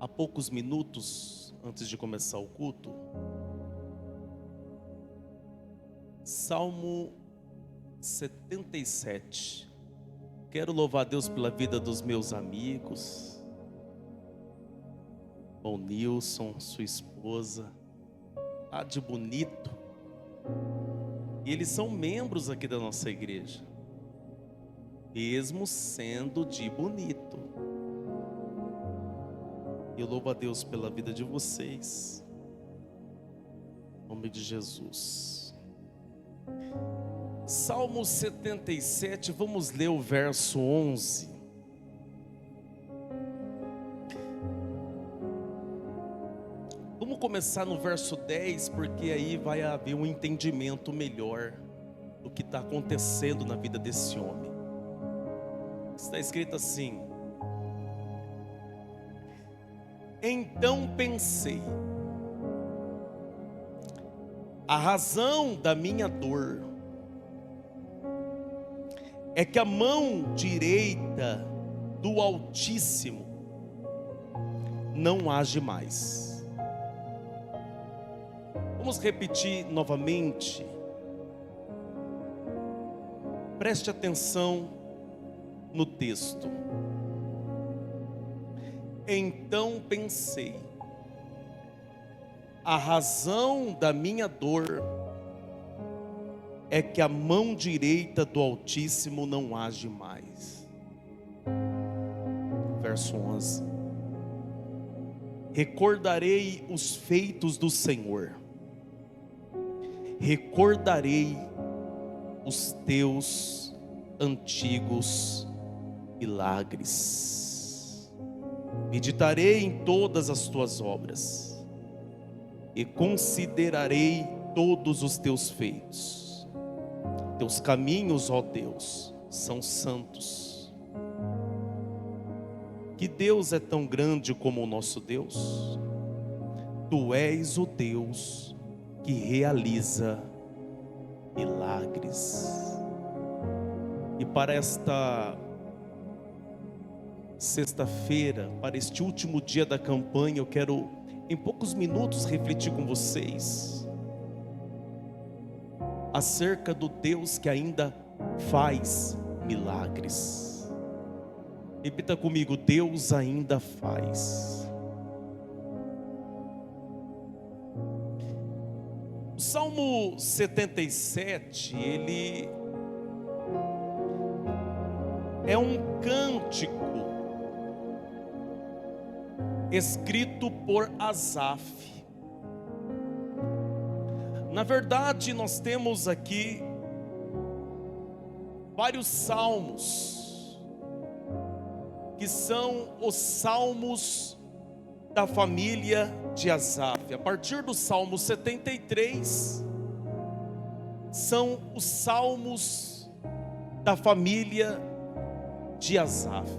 há poucos minutos antes de começar o culto, Salmo 77. Quero louvar a Deus pela vida dos meus amigos, o Nilson, sua esposa, tá de bonito. E eles são membros aqui da nossa igreja, mesmo sendo de bonito. Eu louvo a Deus pela vida de vocês, em nome de Jesus. Salmo 77, vamos ler o verso 11. Vamos começar no verso 10, porque aí vai haver um entendimento melhor do que está acontecendo na vida desse homem. Está escrito assim: então pensei, a razão da minha dor é que a mão direita do Altíssimo não age mais. Vamos repetir novamente. Preste atenção no texto. Então pensei, a razão da minha dor é que a mão direita do Altíssimo não age mais. Verso 11. Recordarei os feitos do Senhor, recordarei os teus antigos milagres. Meditarei em todas as tuas obras e considerarei todos os teus feitos. Teus caminhos, ó Deus, são santos. Que Deus é tão grande como o nosso Deus? Tu és o Deus que realiza milagres. E para esta sexta-feira, para este último dia da campanha, eu quero em poucos minutos refletir com vocês acerca do Deus que ainda faz milagres. Repita comigo: Deus ainda faz. O Salmo 77, ele é um cântico escrito por Asaf. Na verdade, nós temos aqui vários salmos, que são os salmos da família de Asaf. A partir do Salmo 73, são os salmos da família de Asaf.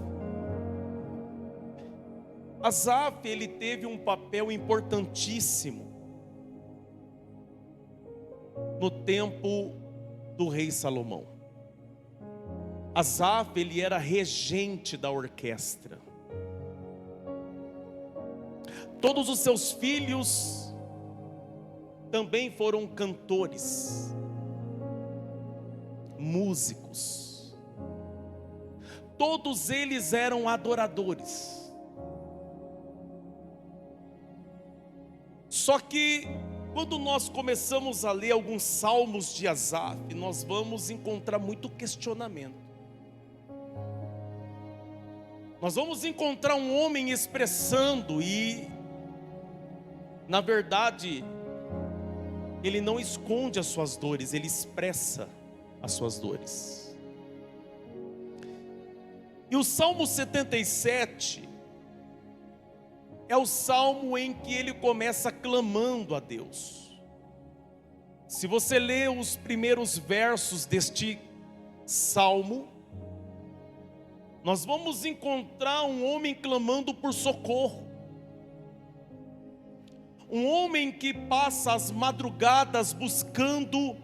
Asaf, ele teve um papel importantíssimo no tempo do rei Salomão. Asaf, ele era regente da orquestra. Todos os seus filhos também foram cantores, músicos. Todos eles eram adoradores. Só que quando nós começamos a ler alguns salmos de Asaf, nós vamos encontrar muito questionamento. Nós vamos encontrar um homem expressando e, na verdade, ele não esconde as suas dores, ele expressa as suas dores. E o Salmo 77 é o salmo em que ele começa clamando a Deus. Se você ler os primeiros versos deste salmo, nós vamos encontrar um homem clamando por socorro. Um homem que passa as madrugadas buscando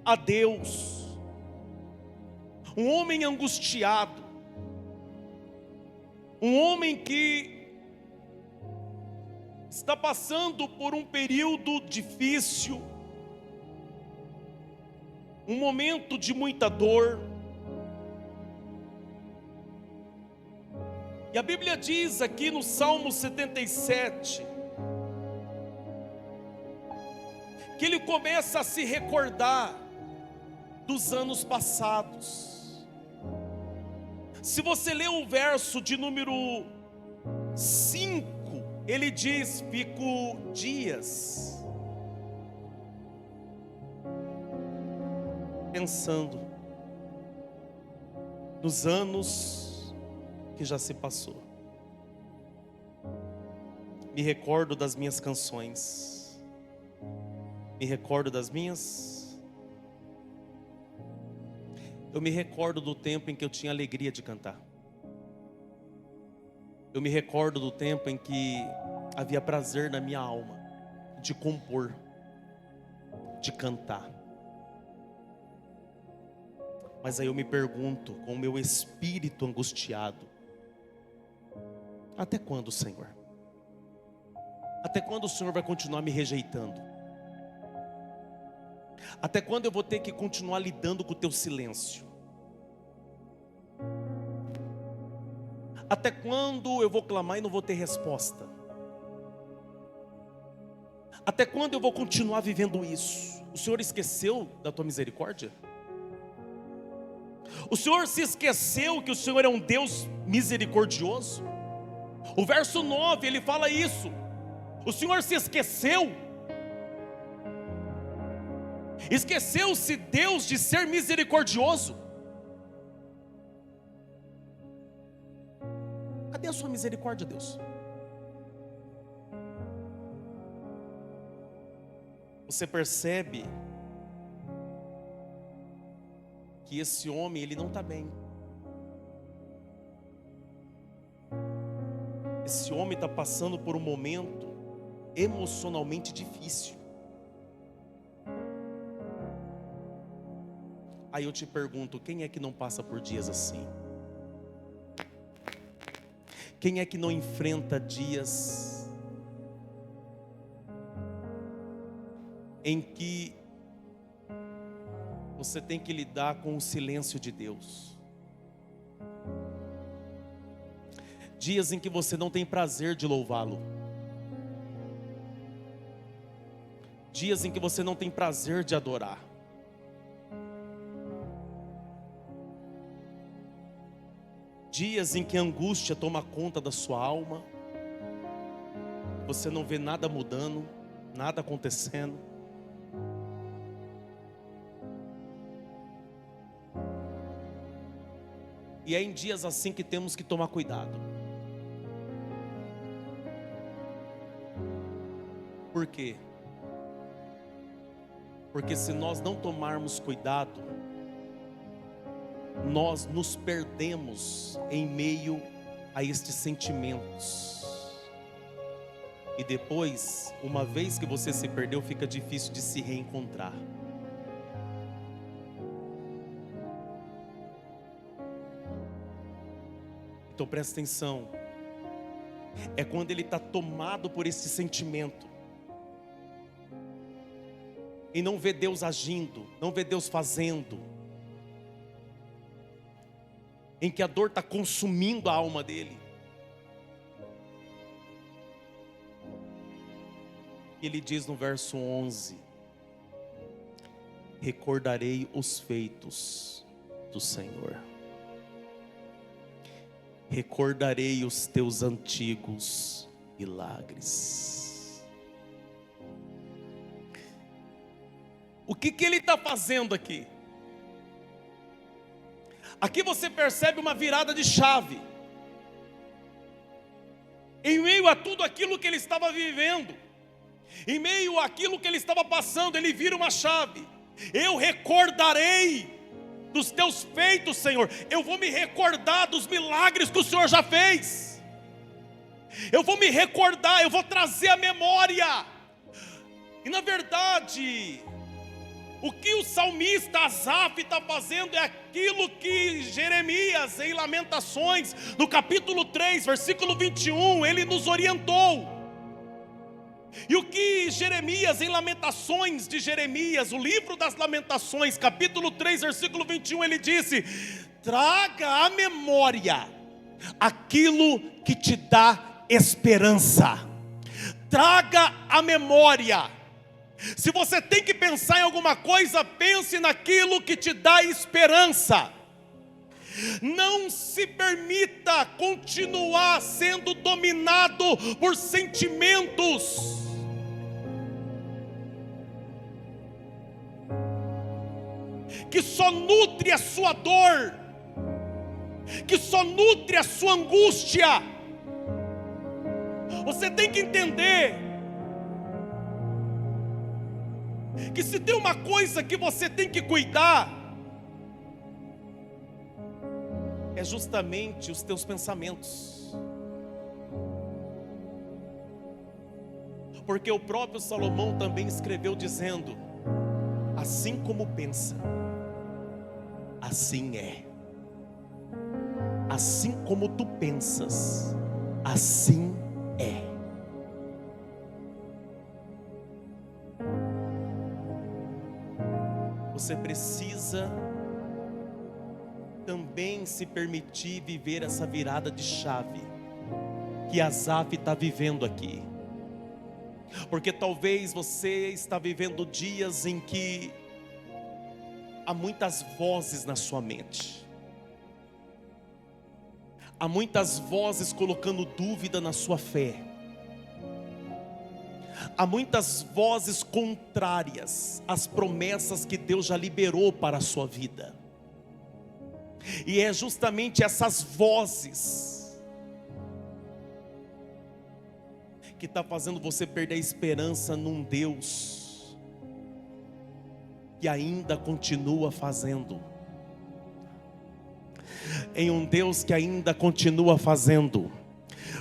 a Deus. Um homem angustiado. Um homem que está passando por um período difícil, um momento de muita dor. E a Bíblia diz aqui no Salmo 77, que ele começa a se recordar dos anos passados. Se você ler o verso de número 5, ele diz: fico dias pensando nos anos que já se passou. Me recordo das minhas canções, me recordo das minhas. Eu me recordo do tempo em que eu tinha alegria de cantar. Eu me recordo do tempo em que havia prazer na minha alma de compor, de cantar. Mas aí eu me pergunto, com o meu espírito angustiado: até quando, Senhor? Até quando o Senhor vai continuar me rejeitando? Até quando eu vou ter que continuar lidando com o teu silêncio? Até quando eu vou clamar e não vou ter resposta? Até quando eu vou continuar vivendo isso? O Senhor esqueceu da tua misericórdia? O Senhor se esqueceu que o Senhor é um Deus misericordioso? O verso 9, ele fala isso. O Senhor se esqueceu? Esqueceu-se Deus de ser misericordioso? Cadê a sua misericórdia, Deus? Você percebe que esse homem, ele não está bem. Esse homem está passando por um momento emocionalmente difícil. Aí eu te pergunto, quem é que não passa por dias assim? Quem é que não enfrenta dias em que você tem que lidar com o silêncio de Deus? Dias em que você não tem prazer de louvá-lo. Dias em que você não tem prazer de adorar. Dias em que a angústia toma conta da sua alma. Você não vê nada mudando, nada acontecendo. E é em dias assim que temos que tomar cuidado. Por quê? Porque se nós não tomarmos cuidado, nós nos perdemos em meio a estes sentimentos. E depois, uma vez que você se perdeu, fica difícil de se reencontrar. Então presta atenção. É quando ele está tomado por esse sentimento e não vê Deus agindo, não vê Deus fazendo, em que a dor está consumindo a alma dele. Ele diz no verso 11: recordarei os feitos do Senhor, recordarei os teus antigos milagres. O que ele está fazendo aqui? Aqui você percebe uma virada de chave. Em meio a tudo aquilo que ele estava vivendo, em meio àquilo que ele estava passando, ele vira uma chave. Eu recordarei dos teus feitos, Senhor. Eu vou me recordar dos milagres que o Senhor já fez. Eu vou me recordar, eu vou trazer a memória. E na verdade, o que o salmista Asaf está fazendo é aquilo que Jeremias, em Lamentações, no capítulo 3, versículo 21, ele nos orientou. E o que Jeremias, em Lamentações de Jeremias, o livro das Lamentações, capítulo 3, versículo 21, ele disse: traga à memória aquilo que te dá esperança. Traga à memória. Se você tem que pensar em alguma coisa, pense naquilo que te dá esperança. Não se permita continuar sendo dominado por sentimentos que só nutre a sua dor, que só nutre a sua angústia. Você tem que entender que se tem uma coisa que você tem que cuidar, é justamente os teus pensamentos. Porque o próprio Salomão também escreveu dizendo: assim como pensa, assim é. Assim como tu pensas, assim é. Você precisa também se permitir viver essa virada de chave que Asaf está vivendo aqui. Porque talvez você está vivendo dias em que há muitas vozes na sua mente, há muitas vozes colocando dúvida na sua fé, há muitas vozes contrárias às promessas que Deus já liberou para a sua vida. E é justamente essas vozes que está fazendo você perder a esperança num Deus que ainda continua fazendo, em um Deus que ainda continua fazendo.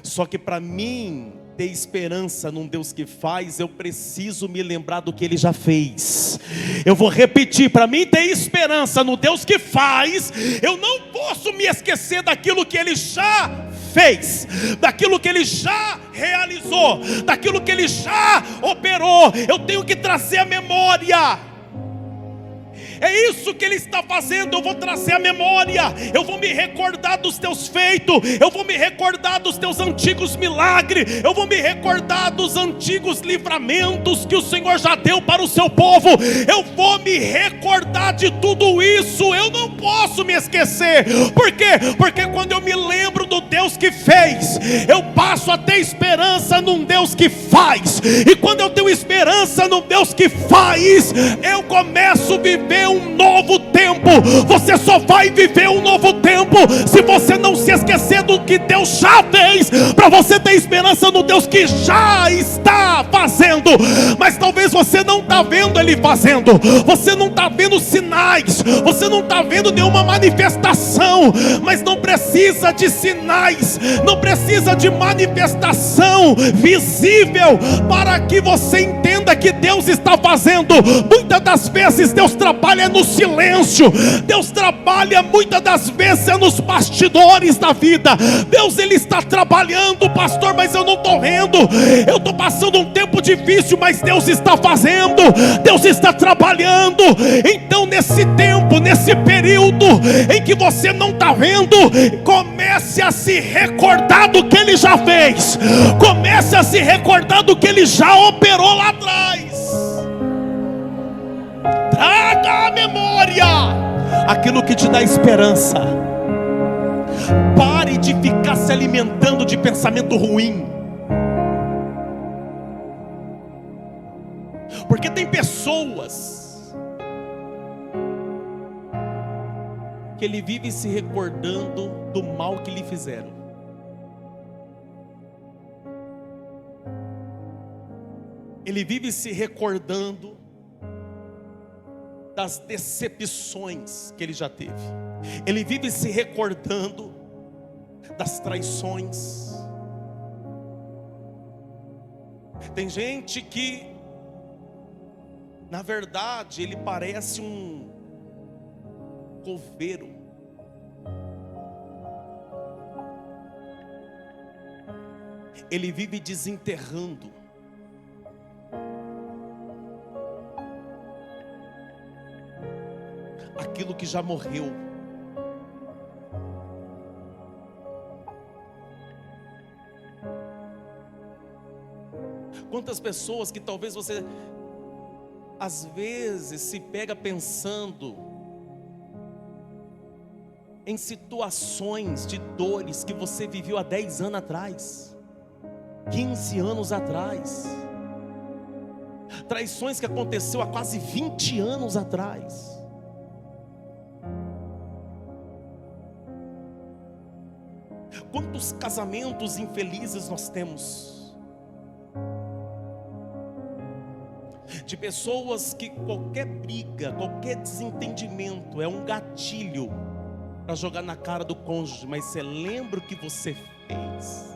Só que para mim ter esperança num Deus que faz, eu preciso me lembrar do que Ele já fez. Eu vou repetir: para mim ter esperança no Deus que faz, eu não posso me esquecer daquilo que Ele já fez, daquilo que Ele já realizou, daquilo que Ele já operou. Eu tenho que trazer a memória. É isso que Ele está fazendo. Eu vou trazer a memória, eu vou me recordar dos teus feitos, eu vou me recordar dos teus antigos milagres, eu vou me recordar dos antigos livramentos que o Senhor já deu para o seu povo. Eu vou me recordar de tudo isso. Eu não posso me esquecer. Por quê? Porque quando eu me lembro do Deus que fez, eu passo a ter esperança num Deus que faz. E quando eu tenho esperança num Deus que faz, eu começo a viver um novo tempo. Você só vai viver um novo tempo se você não se esquecer do que Deus já fez, para você ter esperança no Deus que já está fazendo. Mas talvez você não está vendo Ele fazendo, você não está vendo sinais, você não está vendo nenhuma manifestação. Mas não precisa de sinais, não precisa de manifestação visível para que você entenda que Deus está fazendo. Muitas das vezes Deus trabalha no silêncio, Deus trabalha muitas das vezes nos bastidores da vida. Deus, Ele está trabalhando, pastor, mas eu não estou vendo. Eu estou passando um tempo difícil, mas Deus está fazendo, Deus está trabalhando. Então nesse tempo, nesse período em que você não está vendo, comece a se recordar do que Ele já fez, comece a se recordar do que Ele já operou lá atrás. Traga à memória aquilo que te dá esperança. Pare de ficar se alimentando de pensamento ruim. Porque tem pessoas que ele vive se recordando do mal que lhe fizeram. Ele vive se recordando das decepções que ele já teve. Ele vive se recordando das traições. Tem gente que, na verdade, ele parece um coveiro. Ele vive desenterrando daquilo que já morreu. Quantas pessoas que talvez você às vezes se pega pensando em situações de dores que você viveu há 10 anos atrás, 15 anos atrás, traições que aconteceu há quase 20 anos atrás. Quantos casamentos infelizes nós temos, de pessoas que qualquer briga, qualquer desentendimento é um gatilho para jogar na cara do cônjuge. Mas você lembra o que você fez?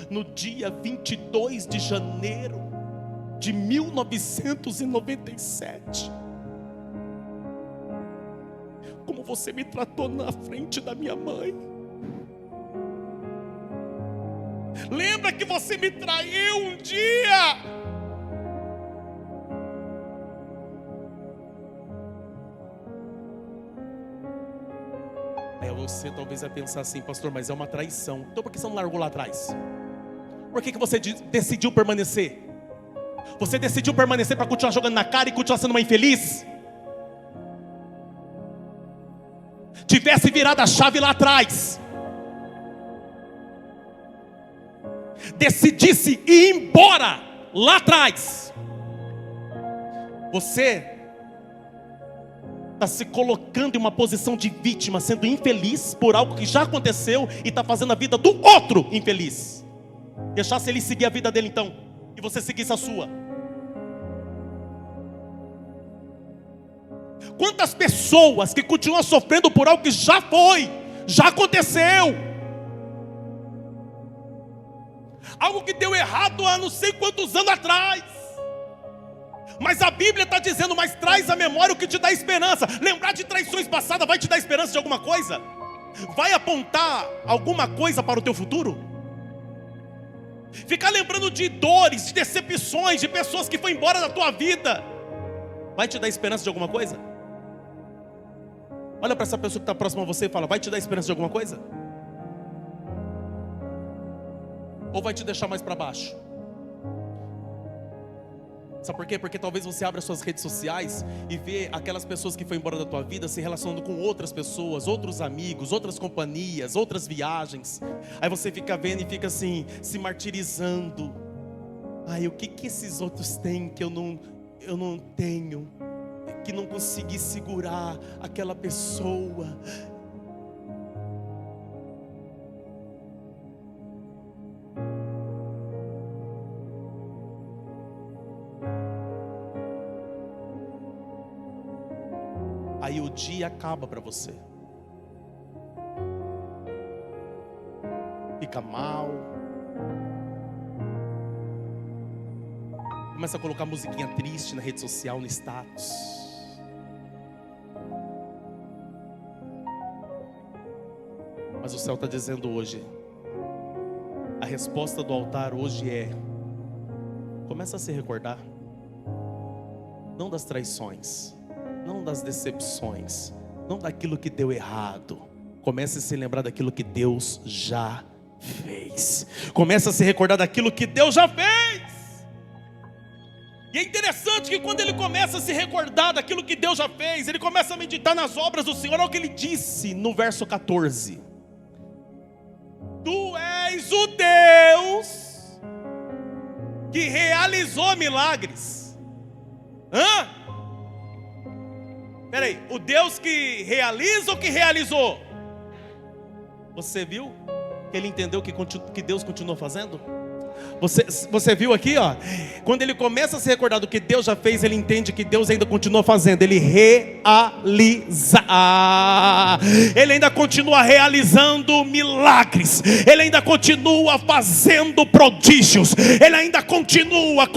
No dia 22 de janeiro de 1997, como você me tratou na frente da minha mãe. Lembra que você me traiu um dia? Aí você talvez vai pensar assim: pastor, mas é uma traição. Então por que você não largou lá atrás? Por que você decidiu permanecer? Você decidiu permanecer para continuar jogando na cara e continuar sendo uma infeliz? Tivesse virado a chave lá atrás, decidisse ir embora lá atrás, você está se colocando em uma posição de vítima, sendo infeliz por algo que já aconteceu e está fazendo a vida do outro infeliz. Deixasse ele seguir a vida dele então, e você seguisse a sua. Quantas pessoas que continuam sofrendo por algo que já foi, já aconteceu, algo que deu errado há não sei quantos anos atrás, mas a Bíblia está dizendo: mas traz à memória o que te dá esperança. Lembrar de traições passadas vai te dar esperança de alguma coisa? Vai apontar alguma coisa para o teu futuro? Ficar lembrando de dores, de decepções, de pessoas que foram embora da tua vida, vai te dar esperança de alguma coisa? Olha para essa pessoa que está próxima a você e fala: vai te dar esperança de alguma coisa? Ou vai te deixar mais para baixo? Sabe por quê? Porque talvez você abra suas redes sociais e vê aquelas pessoas que foram embora da tua vida se relacionando com outras pessoas, outros amigos, outras companhias, outras viagens. Aí você fica vendo e fica assim, se martirizando. Ai, o que esses outros têm que eu não tenho? Que não consegui segurar aquela pessoa. Aí o dia acaba para você. Fica mal. Começa a colocar musiquinha triste na rede social, no status. Mas o céu está dizendo hoje, a resposta do altar hoje é: começa a se recordar, não das traições, não das decepções, não daquilo que deu errado. Comece a se lembrar daquilo que Deus já fez. Comece a se recordar daquilo que Deus já fez. E é interessante que quando ele começa a se recordar daquilo que Deus já fez, ele começa a meditar nas obras do Senhor. Olha o que ele disse no verso 14: Tu és o Deus que realizou milagres. Peraí, o Deus que realiza ou que realizou? Você viu que ele entendeu que Deus continuou fazendo? Você viu aqui, ó, quando ele começa a se recordar do que Deus já fez, ele entende que Deus ainda continua fazendo. Ele realiza, ele ainda continua realizando milagres, ele ainda continua fazendo prodígios, ele ainda continua.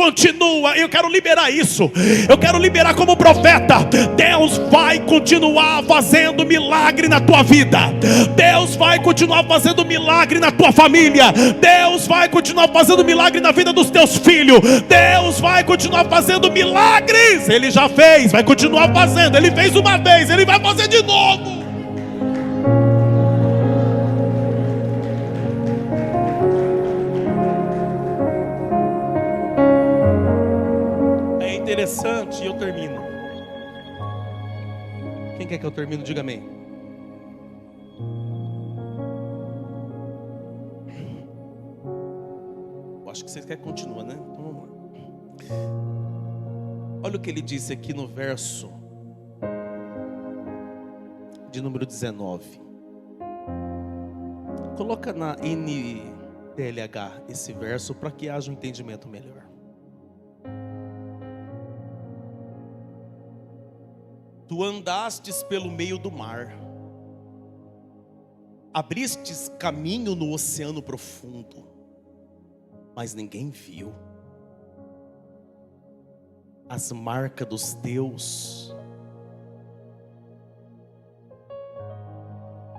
Eu quero liberar isso, eu quero liberar como profeta: Deus vai continuar fazendo milagre na tua vida, Deus vai continuar fazendo milagre na tua família, Deus vai continuar fazendo fazendo milagre na vida dos teus filhos. Deus vai continuar fazendo milagres. Ele já fez, vai continuar fazendo. Ele fez uma vez, Ele vai fazer de novo. É interessante, e eu termino. Quem quer que eu termine? Diga amém. Acho que vocês querem continuar, né? Então vamos lá. Olha o que ele disse aqui no verso de número 19. Coloca na NTLH esse verso para que haja um entendimento melhor. Tu andastes pelo meio do mar, abristes caminho no oceano profundo, mas ninguém viu as marcas dos teus.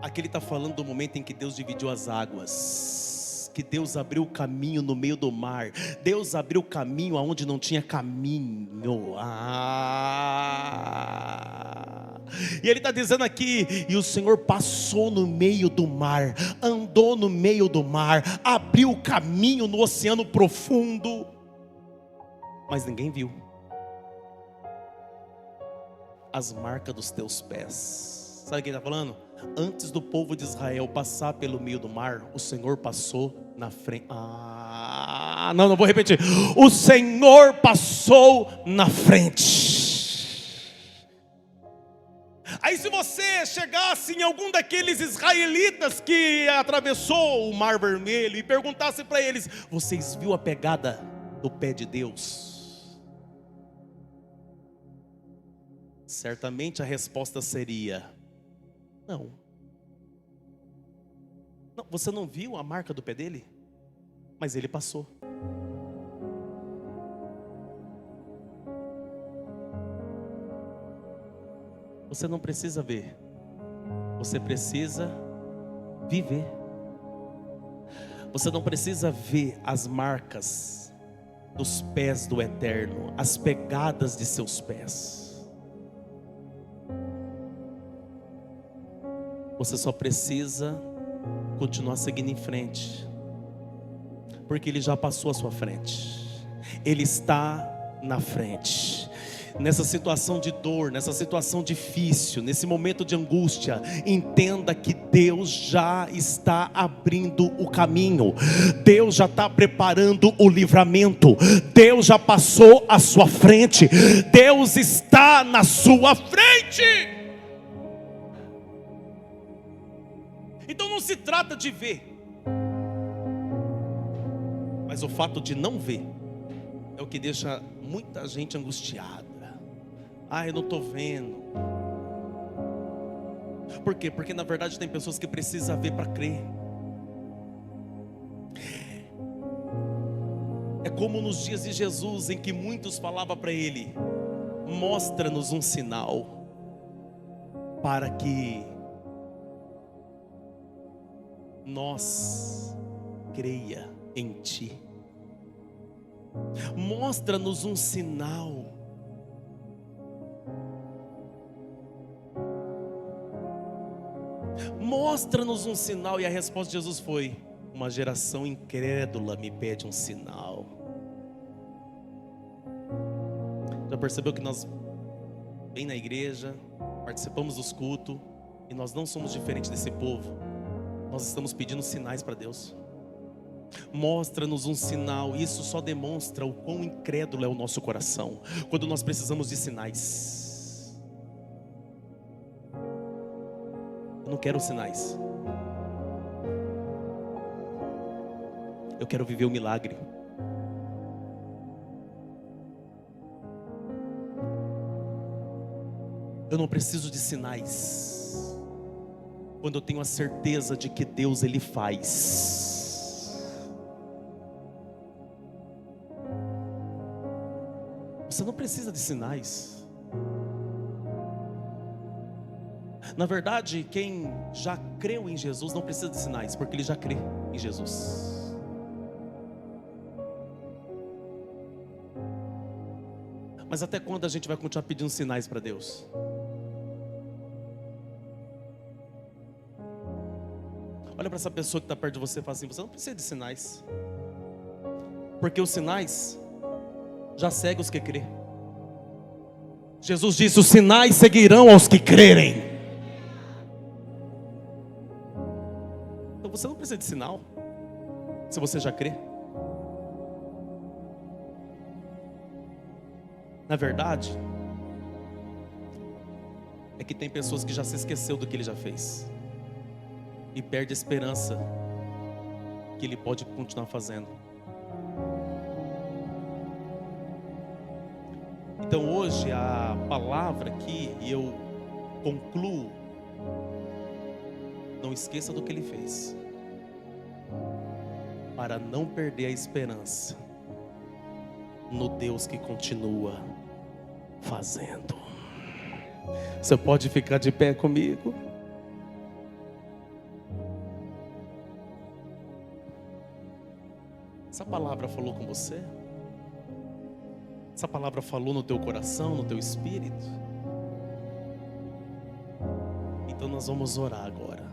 Aqui ele está falando do momento em que Deus dividiu as águas, que Deus abriu o caminho no meio do mar. Deus abriu o caminho aonde não tinha caminho. E ele está dizendo aqui, e o Senhor passou no meio do mar, andou no meio do mar, abriu o caminho no oceano profundo, mas ninguém viu as marcas dos teus pés. Sabe o que ele está falando? Antes do povo de Israel passar pelo meio do mar, o Senhor passou na frente. Não vou repetir. O Senhor passou na frente. Aí se você chegasse em algum daqueles israelitas que atravessou o Mar Vermelho e perguntasse para eles: vocês viram a pegada do pé de Deus? Certamente a resposta seria: não. Você não viu a marca do pé dele? Mas ele passou. Você não precisa ver, você precisa viver. Você não precisa ver as marcas dos pés do Eterno, as pegadas de seus pés. Você só precisa continuar seguindo em frente, porque Ele já passou à sua frente. Ele está na frente. Nessa situação de dor, nessa situação difícil, nesse momento de angústia, entenda que Deus já está abrindo o caminho. Deus já está preparando o livramento. Deus já passou à sua frente. Deus está na sua frente. Então não se trata de ver, mas o fato de não ver é o que deixa muita gente angustiada. Eu não estou vendo. Por quê? Porque na verdade tem pessoas que precisam ver para crer. É como nos dias de Jesus, em que muitos falavam para Ele: mostra-nos um sinal, para que nós creia em Ti. Mostra-nos um sinal. Mostra-nos um sinal. E a resposta de Jesus foi: uma geração incrédula me pede um sinal. Já percebeu que nós vem na igreja, participamos dos cultos, e nós não somos diferentes desse povo. Nós estamos pedindo sinais para Deus. Mostra-nos um sinal. Isso só demonstra o quão incrédulo é o nosso coração, quando nós precisamos de sinais. Eu não quero sinais. Eu quero viver o milagre. Eu não preciso de sinais quando eu tenho a certeza de que Deus, Ele faz. Você não precisa de sinais. Na verdade, quem já creu em Jesus não precisa de sinais, porque ele já crê em Jesus. Mas até quando a gente vai continuar pedindo sinais para Deus? Olha para essa pessoa que está perto de você e fala assim: você não precisa de sinais, porque os sinais já seguem os que crê. Jesus disse: os sinais seguirão aos que crerem. Então você não precisa de sinal, se você já crê. Na verdade, é que tem pessoas que já se esqueceu do que Ele já fez e perde a esperança que Ele pode continuar fazendo. Então hoje a palavra aqui, e eu concluo: não esqueça do que Ele fez, para não perder a esperança no Deus que continua fazendo. Você pode ficar de pé comigo? Essa palavra falou com você? Essa palavra falou no teu coração, no teu espírito? Então nós vamos orar agora.